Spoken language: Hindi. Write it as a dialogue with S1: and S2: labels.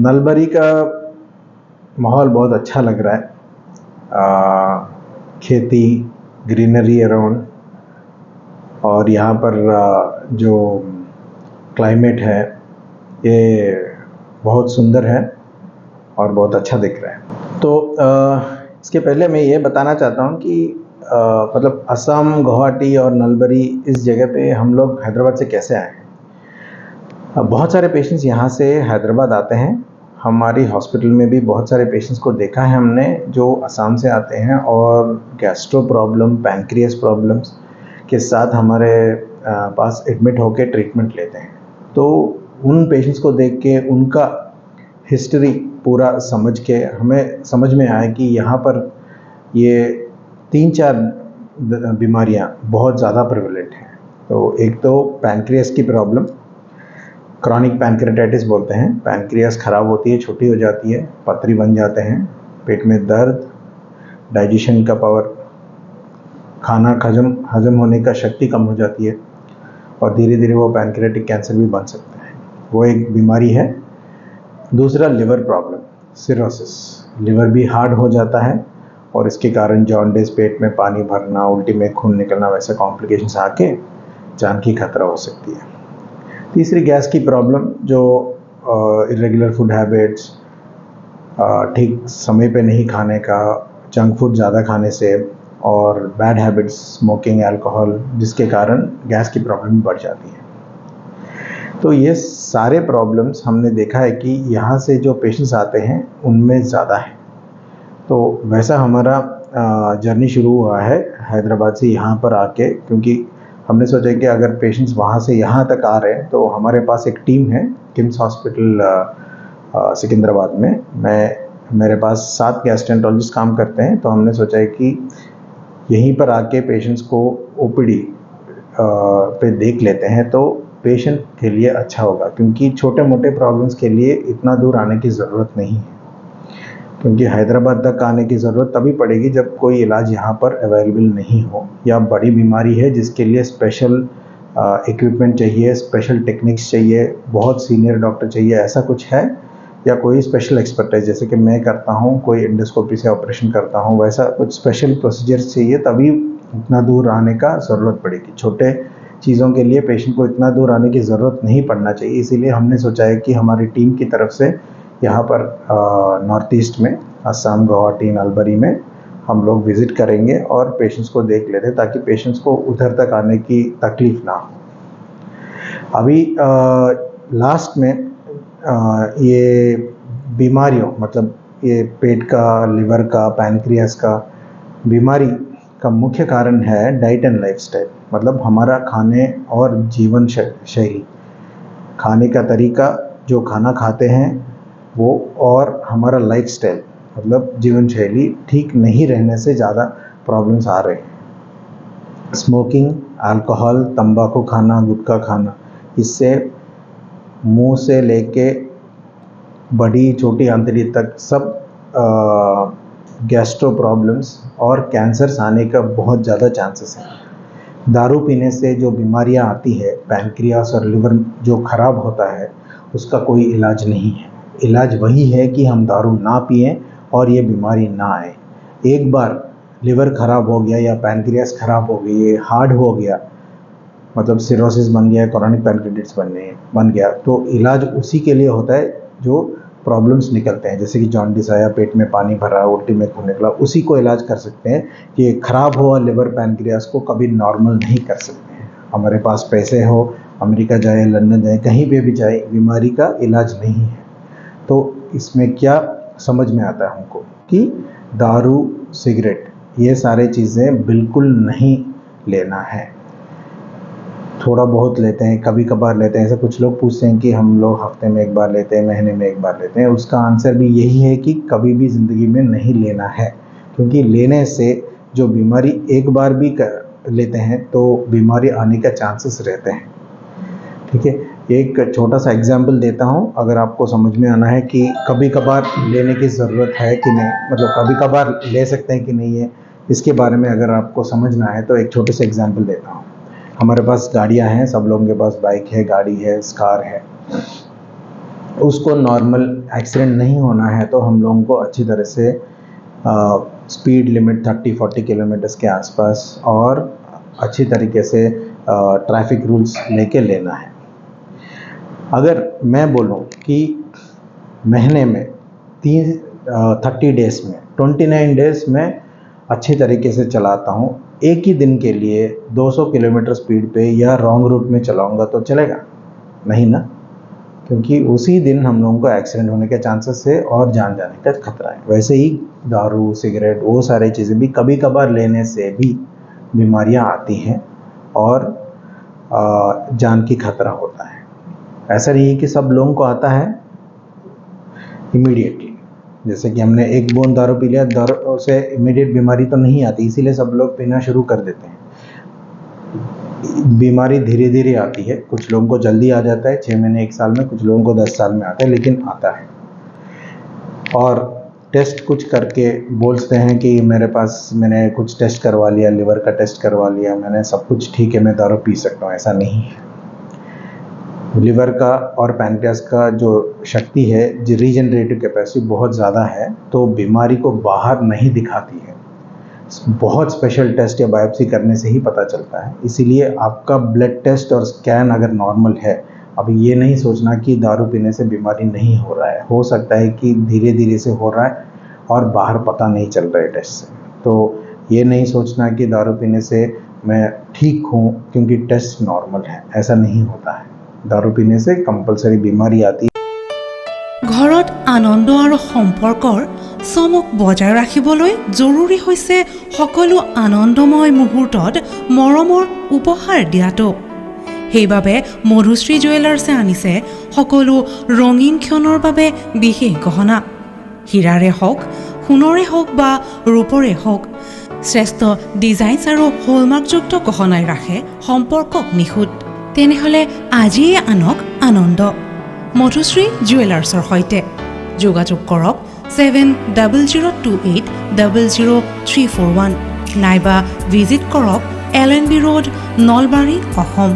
S1: नलबरी का माहौल बहुत अच्छा लग रहा है। खेती, ग्रीनरी अराउंड, और यहाँ पर जो क्लाइमेट है ये बहुत सुंदर है और बहुत अच्छा दिख रहा है। तो इसके पहले मैं ये बताना चाहता हूँ कि मतलब असम, गुवाहाटी और नलबरी इस जगह पे हम लोग हैदराबाद से कैसे आए हैं। बहुत सारे पेशेंट्स यहाँ से हैदराबाद आते हैं। हमारी हॉस्पिटल में भी बहुत सारे पेशेंट्स को देखा है हमने जो असम से आते हैं और गैस्ट्रो प्रॉब्लम, पैंक्रियास प्रॉब्लम्स के साथ हमारे पास एडमिट होकर ट्रीटमेंट लेते हैं। तो उन पेशेंट्स को देख के उनका हिस्ट्री पूरा समझ के हमें समझ में आया कि यहाँ पर ये 3-4 बीमारियाँ बहुत ज़्यादा प्रेवलेंट हैं। तो एक तो पैंक्रियास की प्रॉब्लम, क्रॉनिक पैंक्रेटाइटिस बोलते हैं। पैंक्रियास ख़राब होती है, छोटी हो जाती है, पथरी बन जाते हैं, पेट में दर्द, डाइजेशन का पावर, खाना हजम होने का शक्ति कम हो जाती है और धीरे धीरे वो पैंक्रेटिक कैंसर भी बन सकता है। वो एक बीमारी है। दूसरा लिवर प्रॉब्लम, सिरोसिस, लिवर भी हार्ड हो जाता है और इसके कारण जॉन्डिस, पेट में पानी भरना, उल्टी में खून निकलना, वैसे कॉम्प्लिकेशंस आके जान की खतरा हो सकती है। तीसरी गैस की प्रॉब्लम, जो इरेगुलर फूड हैबिट्स, ठीक समय पे नहीं खाने का, जंक फूड ज़्यादा खाने से और बैड हैबिट्स, स्मोकिंग, अल्कोहल, जिसके कारण गैस की प्रॉब्लम बढ़ जाती है। तो ये सारे प्रॉब्लम्स हमने देखा है कि यहाँ से जो पेशेंट्स आते हैं उनमें ज़्यादा है। तो वैसा हमारा जर्नी शुरू हुआ है हैदराबाद से यहाँ पर आके, क्योंकि हमने सोचा कि अगर पेशेंट्स वहाँ से यहाँ तक आ रहे हैं तो हमारे पास एक टीम है किम्स हॉस्पिटल सिकंदराबाद में। मेरे पास 7 गैस्ट्रोएंटरोलॉजिस्ट काम करते हैं। तो हमने सोचा है कि यहीं पर आके पेशेंट्स को ओपीडी पे देख लेते हैं तो पेशेंट के लिए अच्छा होगा, क्योंकि छोटे मोटे प्रॉब्लम्स के लिए इतना दूर आने की ज़रूरत नहीं है। क्योंकि हैदराबाद तक आने की ज़रूरत तभी पड़ेगी जब कोई इलाज यहाँ पर अवेलेबल नहीं हो, या बड़ी बीमारी है जिसके लिए स्पेशल इक्विपमेंट चाहिए, स्पेशल टेक्निक्स चाहिए, बहुत सीनियर डॉक्टर चाहिए, ऐसा कुछ है, या कोई स्पेशल एक्सपर्टाइज जैसे कि मैं करता हूँ, कोई एंडोस्कोपी से ऑपरेशन करता हूँ, वैसा कुछ स्पेशल प्रोसीजर्स चाहिए, तभी इतना दूर आने का ज़रूरत पड़ेगी। छोटे चीज़ों के लिए पेशेंट को इतना दूर आने की ज़रूरत नहीं पड़ना चाहिए। इसीलिए हमने सोचा है कि हमारी टीम की तरफ से यहाँ पर नॉर्थ ईस्ट में, असम, गुवाहाटी, नलबरी में हम लोग विज़िट करेंगे और पेशेंट्स को देख लेते हैं, ताकि पेशेंट्स को उधर तक आने की तकलीफ़ ना हो। अभी लास्ट में ये बीमारियों, मतलब ये पेट का, लिवर का, पैंक्रियास का बीमारी का मुख्य कारण है डाइट एंड लाइफस्टाइल। मतलब हमारा खाने और जीवन शैली, खाने का तरीका, जो खाना खाते हैं वो, और हमारा लाइफस्टाइल मतलब जीवन शैली ठीक नहीं रहने से ज़्यादा प्रॉब्लम्स आ रहे हैं। स्मोकिंग, अल्कोहल, तंबाकू खाना, गुटखा खाना, इससे मुंह से लेके बड़ी छोटी आंतड़ी तक सब गैस्ट्रो प्रॉब्लम्स और कैंसर्स आने का बहुत ज़्यादा चांसेस है। दारू पीने से जो बीमारियां आती है, पैंक्रियास और लिवर जो ख़राब होता है, उसका कोई इलाज नहीं है। इलाज वही है कि हम दारू ना पिएं और ये बीमारी ना आए। एक बार लिवर ख़राब हो गया या पैंक्रियास ख़राब हो गई, ये हार्ड हो गया, मतलब सिरोसिस बन गया, क्रॉनिक पैंक्रेटाइटिस बन गया, तो इलाज उसी के लिए होता है जो प्रॉब्लम्स निकलते हैं, जैसे कि जॉन्डिस आया, पेट में पानी भरा, उल्टी में खून निकला, उसी को इलाज कर सकते हैं। कि ख़राब हुआ लिवर, पैंक्रियास को कभी नॉर्मल नहीं कर सकते हैं। हमारे पास पैसे हो, अमेरिका जाए, लंदन जाए, कहीं पे भी जाए, बीमारी का इलाज नहीं है। तो इसमें क्या समझ में आता है हमको कि दारू, सिगरेट, ये सारे चीज़ें बिल्कुल नहीं लेना है। थोड़ा बहुत लेते हैं, कभी कभार लेते हैं। ऐसे कुछ लोग पूछते हैं कि हम लोग हफ्ते में एक बार लेते हैं, महीने में एक बार लेते हैं। उसका आंसर भी यही है कि कभी भी ज़िंदगी में नहीं लेना है, क्योंकि लेने से जो बीमारी एक बार भी लेते हैं तो बीमारी आने का चांसेस रहते हैं। ठीक है, एक छोटा सा एग्जाम्पल देता हूँ, अगर आपको समझ में आना है कि कभी कभार लेने की ज़रूरत है कि नहीं, मतलब कभी कभार ले सकते हैं कि नहीं है, इसके बारे में अगर आपको समझना है तो एक छोटे से एग्जाम्पल देता हूँ। हमारे पास गाड़ियाँ हैं, सब लोगों के पास बाइक है, गाड़ी है, कार है। उसको नॉर्मल एक्सीडेंट नहीं होना है तो हम लोगों को अच्छी तरह से स्पीड लिमिट 30-40 किलोमीटर्स के आसपास और अच्छी तरीके से ट्रैफिक रूल्स लेके लेना है। अगर मैं बोलूं कि महीने में 30 डेज़ में 29 डेज़ में अच्छी तरीके से चलाता हूं, एक ही दिन के लिए 200 किलोमीटर स्पीड पे या रॉन्ग रूट में चलाऊंगा तो चलेगा नहीं ना, क्योंकि उसी दिन हम लोगों को एक्सीडेंट होने के चांसेस है और जान जाने का खतरा है। वैसे ही दारू, सिगरेट, वो सारी चीज़ें भी कभी कभार लेने से भी बीमारियां आती हैं और जान की खतरा होता है। ऐसा नहीं है कि सब लोगों को आता है इमीडिएटली, जैसे कि हमने एक बूंद दारू पी लिया, दारू से इमीडिएट बीमारी तो नहीं आती, इसीलिए सब लोग पीना शुरू कर देते हैं। बीमारी धीरे धीरे आती है, कुछ लोगों को जल्दी आ जाता है 6 महीने 1 साल में, कुछ लोगों को 10 साल में आता है, लेकिन आता है। और टेस्ट कुछ करके बोलते हैं कि मैंने कुछ टेस्ट करवा लिया, लिवर का टेस्ट करवा लिया, मैंने सब कुछ ठीक है, मैं दारू पी सकता हूँ, ऐसा नहीं है। लिवर का और पैनक्रियास का जो शक्ति है, जो रीजनरेटिव कैपेसिटी बहुत ज़्यादा है, तो बीमारी को बाहर नहीं दिखाती है। बहुत स्पेशल टेस्ट या बायोप्सी करने से ही पता चलता है। इसीलिए आपका ब्लड टेस्ट और स्कैन अगर नॉर्मल है, अब ये नहीं सोचना कि दारू पीने से बीमारी नहीं हो रहा है, हो सकता है कि धीरे धीरे से हो रहा है और बाहर पता नहीं चल रहा है टेस्ट से। तो ये नहीं सोचना कि दारू पीने से मैं ठीक हूँ क्योंकि टेस्ट नॉर्मल है, ऐसा नहीं होता है। दारू पीने से कंपलसरी बीमारी आती है।
S2: ঘৰত আনন্দ আৰু সম্পৰ্কৰ চমক বজাই ৰাখিবলৈ জৰুৰী হৈছে সকলো আনন্দময় মুহূৰ্তত মৰমৰ উপহাৰ দিয়াটো। সেইবাবে মধুশ্ৰী জুৱেলাৰ্ছে আনিছে সকলো ৰঙীন ক্ষণৰ বাবে বিশেষ গহনা। হীৰাৰে হওক, সোণৰে হওক বা ৰূপৰে হওক, শ্ৰেষ্ঠ ডিজাইনছ আৰু হলমাৰ্কযুক্ত গহনাই ৰাখে সম্পৰ্কক নিখুঁত। তেনেহ'লে আজিয়ে আনক আনন্দ মধুশ্ৰী জুৱেলাৰ্ছৰ সৈতে যোগাযোগ কৰক 7028000341 নাইবা ভিজিট কৰক LNB ৰোড, নলবাৰী, অসম।